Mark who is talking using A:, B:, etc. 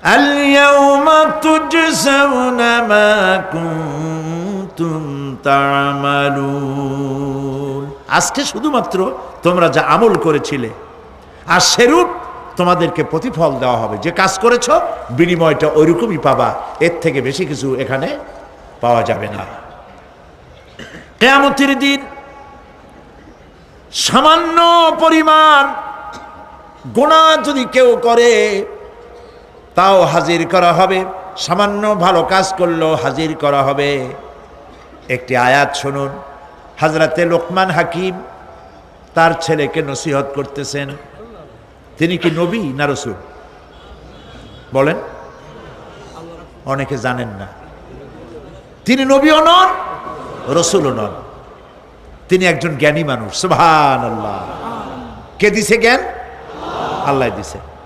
A: আল-ইয়াওমা তুজজাউনা মা কুনতুম তা'মালুন। আজকে শুধুমাত্র তোমরা যা আমল করেছিলে আর সেরূপ তোমাদেরকে প্রতিফল দেওয়া হবে। যে কাজ করেছো বিনিময়টা ওইরকমই পাবা, এর থেকে বেশি কিছু এখানে পাওয়া যাবে না। কিয়ামতের দিন সামান্য পরিমাণ গুনাহ যদি কেউ করে তাও হাজির করা হবে, সামান্য ভালো কাজ করলেও হাজির করা হবে। একটি আয়াত শুনুন, হযরতে লোকমান হাকিম তার ছেলেকে নসিহত করতেছেন। তিনি কি নবী না রাসূল? বলেন, অনেকে জানেন না। তিনি নবীও নন, রাসূলও নন, তিনি একজন জ্ঞানী মানুষ। সুবহানাল্লাহ। কে দিছে জ্ঞান? আল্লাহ দিছে।